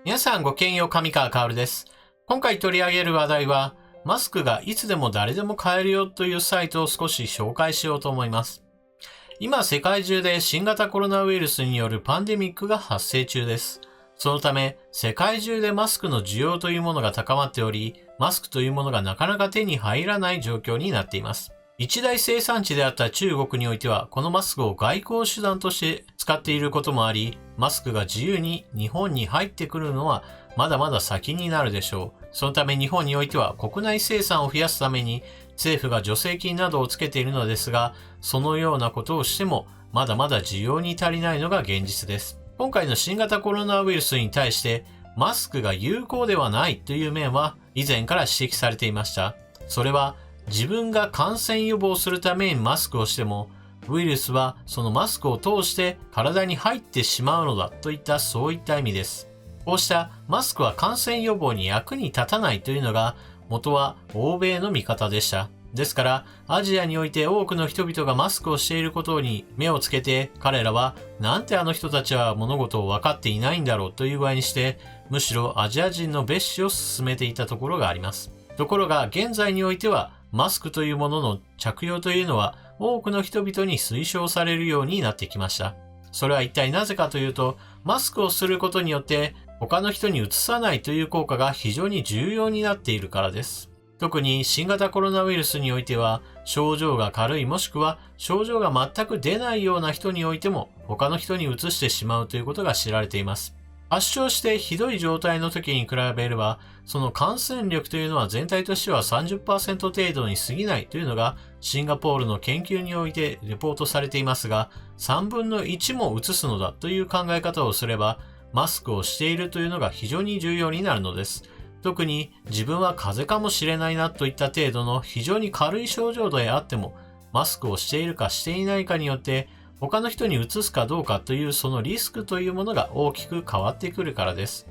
皆さんごきげんよう、上川薫です。今回取り上げる話題は、マスクがいつでも誰でも買えるよというサイトを少し紹介しようと思います。今世界中で新型コロナウイルスによるパンデミックが発生中です。そのため、世界中でマスクの需要というものが高まっており、マスクというものがなかなか手に入らない状況になっています。一大生産地であった中国においては、このマスクを外交手段として使っていることもあり、マスクが自由に日本に入ってくるのはまだまだ先になるでしょう。そのため日本においては国内生産を増やすために政府が助成金などをつけているのですが、そのようなことをしてもまだまだ需要に足りないのが現実です。今回の新型コロナウイルスに対してマスクが有効ではないという面は以前から指摘されていました。それは自分が感染予防するためにマスクをしても、ウイルスはそのマスクを通して体に入ってしまうのだといったそういった意味です。こうしたマスクは感染予防に役に立たないというのが元は欧米の見方でした。ですからアジアにおいて多くの人々がマスクをしていることに目をつけて、彼らはなんてあの人たちは物事を分かっていないんだろうという具合にして、むしろアジア人の蔑視を進めていたところがあります。ところが現在においてはマスクというものの着用というのは多くの人々に推奨されるようになってきました。それは一体なぜかというと、マスクをすることによって他の人にうつさないという効果が非常に重要になっているからです。特に新型コロナウイルスにおいては、症状が軽いもしくは症状が全く出ないような人においても他の人にうつしてしまうということが知られています。発症してひどい状態の時に比べれば、その感染力というのは全体としては 30% 程度に過ぎないというのがシンガポールの研究においてレポートされていますが、3分の1も移すのだという考え方をすれば、マスクをしているというのが非常に重要になるのです。特に自分は風邪かもしれないなといった程度の非常に軽い症状であっても、マスクをしているかしていないかによって他の人にうつすかどうかというそのリスクというものが大きく変わってくるからです。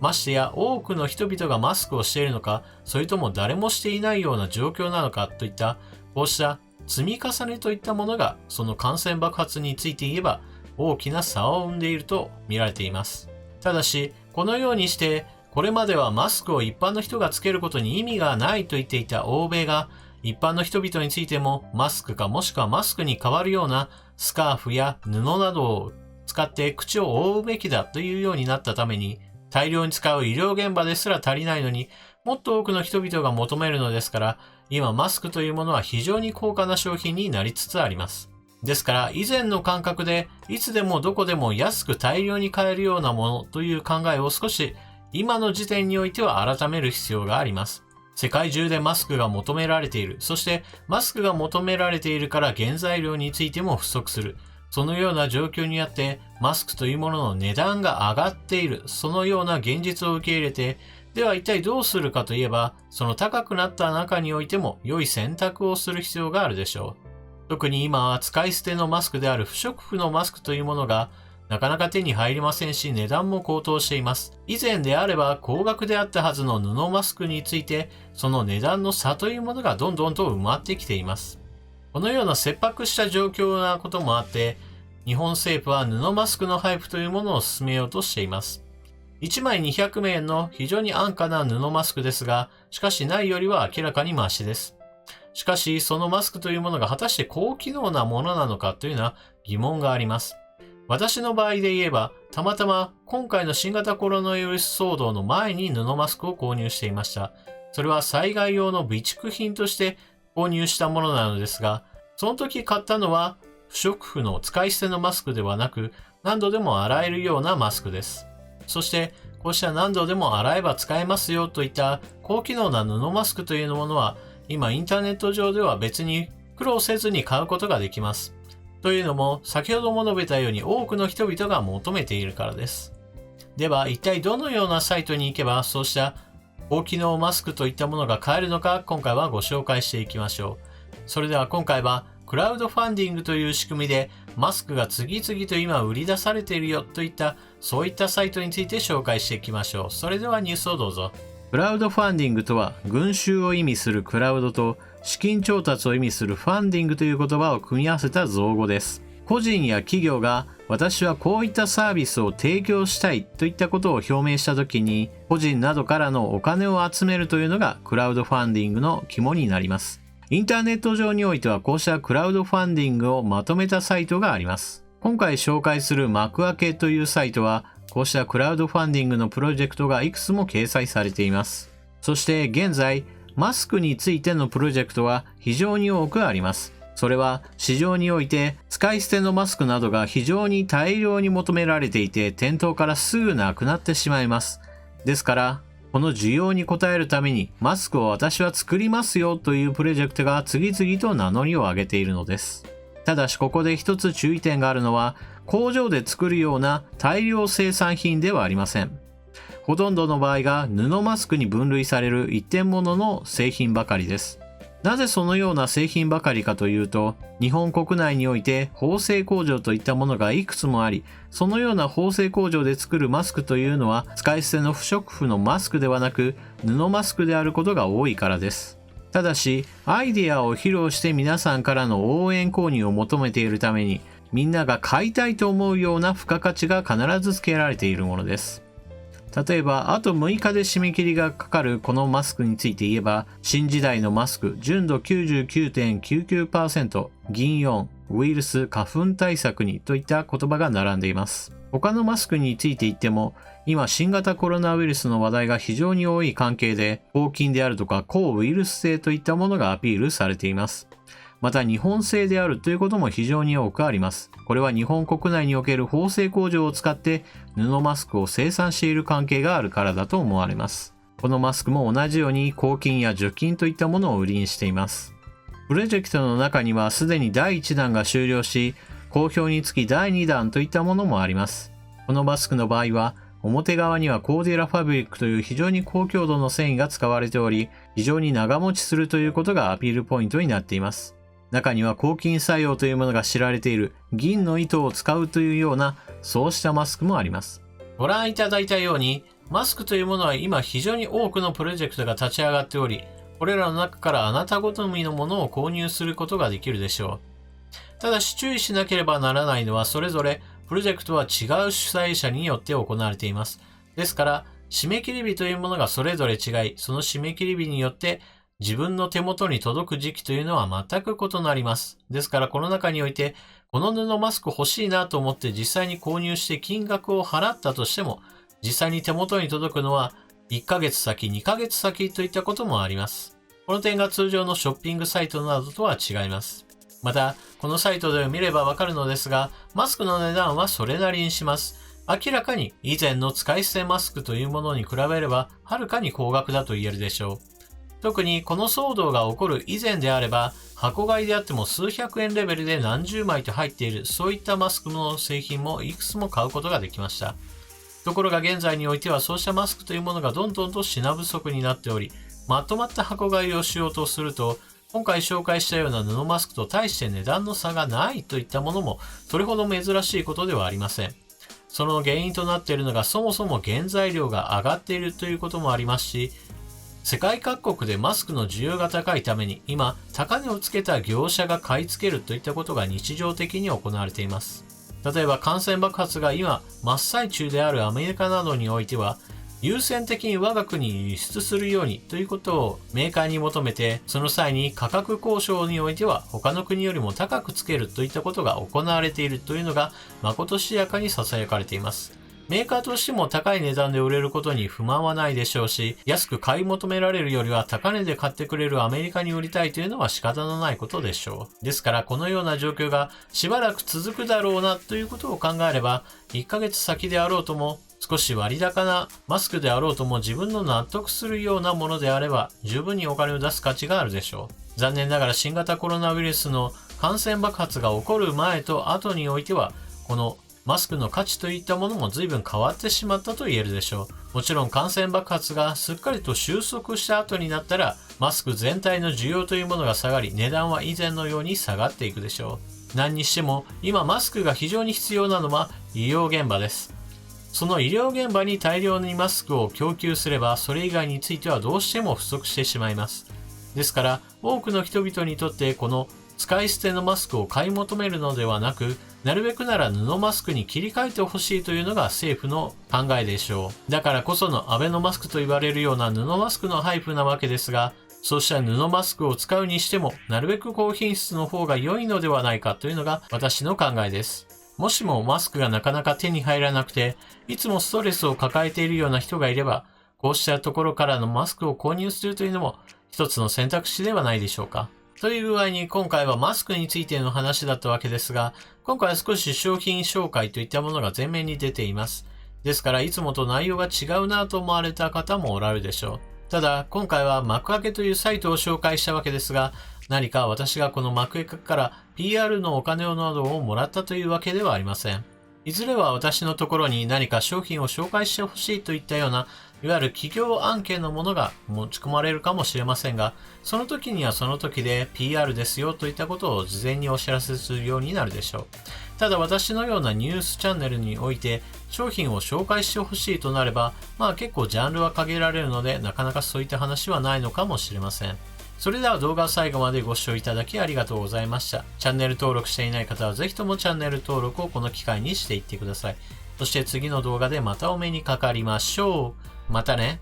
ましてや多くの人々がマスクをしているのか、それとも誰もしていないような状況なのかといった、こうした積み重ねといったものがその感染爆発について言えば大きな差を生んでいると見られています。ただし、このようにしてこれまではマスクを一般の人がつけることに意味がないと言っていた欧米が、一般の人々についてもマスクかもしくはマスクに代わるようなスカーフや布などを使って口を覆うべきだというようになったために、大量に使う医療現場ですら足りないのにもっと多くの人々が求めるのですから、今マスクというものは非常に高価な商品になりつつあります。ですから以前の感覚でいつでもどこでも安く大量に買えるようなものという考えを少し今の時点においては改める必要があります。世界中でマスクが求められている。そしてマスクが求められているから原材料についても不足する。そのような状況にあってマスクというものの値段が上がっている。そのような現実を受け入れて、では一体どうするかといえば、その高くなった中においても良い選択をする必要があるでしょう。特に今は使い捨てのマスクである不織布のマスクというものがなかなか手に入りませんし、値段も高騰しています。以前であれば高額であったはずの布マスクについて、その値段の差というものがどんどんと埋まってきています。このような切迫した状況なこともあって、日本政府は布マスクの配布というものを進めようとしています。1枚200名円の非常に安価な布マスクですが、しかしないよりは明らかにマシです。しかし、そのマスクというものが果たして高機能なものなのかというのは疑問があります。私の場合で言えば、たまたま今回の新型コロナウイルス騒動の前に布マスクを購入していました。それは災害用の備蓄品として購入したものなのですが、その時買ったのは不織布の使い捨てのマスクではなく、何度でも洗えるようなマスクです。そして、こうした何度でも洗えば使えますよといった高機能な布マスクというものは、今インターネット上では別に苦労せずに買うことができます。というのも、先ほども述べたように多くの人々が求めているからです。では、一体どのようなサイトに行けば、そうした高機能マスクといったものが買えるのか、今回はご紹介していきましょう。それでは今回は、クラウドファンディングという仕組みで、マスクが次々と今売り出されているよといった、そういったサイトについて紹介していきましょう。それではニュースをどうぞ。クラウドファンディングとは、群衆を意味するクラウドと資金調達を意味するファンディングという言葉を組み合わせた造語です。個人や企業が私はこういったサービスを提供したいといったことを表明したときに、個人などからのお金を集めるというのがクラウドファンディングの肝になります。インターネット上においてはこうしたクラウドファンディングをまとめたサイトがあります。今回紹介する幕開けというサイトは、こうしたクラウドファンディングのプロジェクトがいくつも掲載されています。そして現在、マスクについてのプロジェクトは非常に多くあります。それは市場において使い捨てのマスクなどが非常に大量に求められていて、店頭からすぐなくなってしまいます。ですから、この需要に応えるためにマスクを私は作りますよというプロジェクトが次々と名乗りを上げているのです。ただしここで一つ注意点があるのは、工場で作るような大量生産品ではありません。ほとんどの場合が布マスクに分類される一点物の製品ばかりです。なぜそのような製品ばかりかというと、日本国内において縫製工場といったものがいくつもあり、そのような縫製工場で作るマスクというのは使い捨ての不織布のマスクではなく布マスクであることが多いからです。ただし、アイデアを披露して皆さんからの応援購入を求めているために、みんなが買いたいと思うような付加価値が必ず付けられているものです。例えば、あと6日で締め切りがかかるこのマスクについて言えば、新時代のマスク、純度 99.99%、銀イオン、ウイルス、花粉対策にといった言葉が並んでいます。他のマスクについて言っても、今新型コロナウイルスの話題が非常に多い関係で、抗菌であるとか抗ウイルス性といったものがアピールされています。また日本製であるということも非常に多くあります。これは日本国内における縫製工場を使って布マスクを生産している関係があるからだと思われます。このマスクも同じように抗菌や除菌といったものを売りにしています。プロジェクトの中にはすでに第1弾が終了し、好評につき第2弾といったものもあります。このマスクの場合は、表側にはコーディラファブリックという非常に高強度の繊維が使われており、非常に長持ちするということがアピールポイントになっています。中には抗菌作用というものが知られている銀の糸を使うというようなそうしたマスクもあります。ご覧いただいたように、マスクというものは今非常に多くのプロジェクトが立ち上がっており、これらの中からあなたごとみのものを購入することができるでしょう。ただし注意しなければならないのは、それぞれプロジェクトは違う主催者によって行われています。ですから、締め切り日というものがそれぞれ違い、その締め切り日によって自分の手元に届く時期というのは全く異なります。ですからこの中において、この布マスク欲しいなと思って実際に購入して金額を払ったとしても、実際に手元に届くのは1ヶ月先、2ヶ月先といったこともあります。この点が通常のショッピングサイトなどとは違います。また、このサイトで見ればわかるのですが、マスクの値段はそれなりにします。明らかに以前の使い捨てマスクというものに比べれば、はるかに高額だと言えるでしょう。特にこの騒動が起こる以前であれば、箱買いであっても数百円レベルで何十枚と入っている、そういったマスクの製品もいくつも買うことができました。ところが現在においてはそうしたマスクというものがどんどんと品不足になっており、まとまった箱買いをしようとすると、今回紹介したような布マスクと大して値段の差がないといったものも、それほど珍しいことではありません。その原因となっているのがそもそも原材料が上がっているということもありますし、世界各国でマスクの需要が高いために今、高値をつけた業者が買い付けるといったことが日常的に行われています。例えば感染爆発が今真っ最中であるアメリカなどにおいては、優先的に我が国に輸出するようにということをメーカーに求めて、その際に価格交渉においては他の国よりも高くつけるといったことが行われているというのが誠しやかに囁かれています。メーカーとしても高い値段で売れることに不満はないでしょうし、安く買い求められるよりは高値で買ってくれるアメリカに売りたいというのは仕方のないことでしょう。ですからこのような状況がしばらく続くだろうなということを考えれば、1ヶ月先であろうとも、少し割高なマスクであろうとも自分の納得するようなものであれば十分にお金を出す価値があるでしょう。残念ながら新型コロナウイルスの感染爆発が起こる前と後においては、このマスクの価値といったものも随分変わってしまったと言えるでしょう。もちろん感染爆発がすっかりと収束した後になったら、マスク全体の需要というものが下がり、値段は以前のように下がっていくでしょう。何にしても、今マスクが非常に必要なのは医療現場です。その医療現場に大量にマスクを供給すれば、それ以外についてはどうしても不足してしまいます。ですから、多くの人々にとってこの使い捨てのマスクを買い求めるのではなく、なるべくなら布マスクに切り替えてほしいというのが政府の考えでしょう。だからこそのアベノマスクと言われるような布マスクの配布なわけですが、そうした布マスクを使うにしても、なるべく高品質の方が良いのではないかというのが私の考えです。もしもマスクがなかなか手に入らなくて、いつもストレスを抱えているような人がいれば、こうしたところからのマスクを購入するというのも一つの選択肢ではないでしょうか。という具合に今回はマスクについての話だったわけですが、今回は少し商品紹介といったものが前面に出ています。ですからいつもと内容が違うなと思われた方もおられるでしょう。ただ今回は幕開けというサイトを紹介したわけですが、何か私がこの幕開けから PR のお金などをもらったというわけではありません。いずれは私のところに何か商品を紹介してほしいといったような、いわゆる企業案件のものが持ち込まれるかもしれませんが、その時にはその時で PR ですよといったことを事前にお知らせするようになるでしょう。ただ私のようなニュースチャンネルにおいて商品を紹介してほしいとなれば、結構ジャンルは限られるので、なかなかそういった話はないのかもしれません。それでは動画を最後までご視聴いただきありがとうございました。チャンネル登録していない方はぜひともチャンネル登録をこの機会にしていってください。そして次の動画でまたお目にかかりましょう。またね。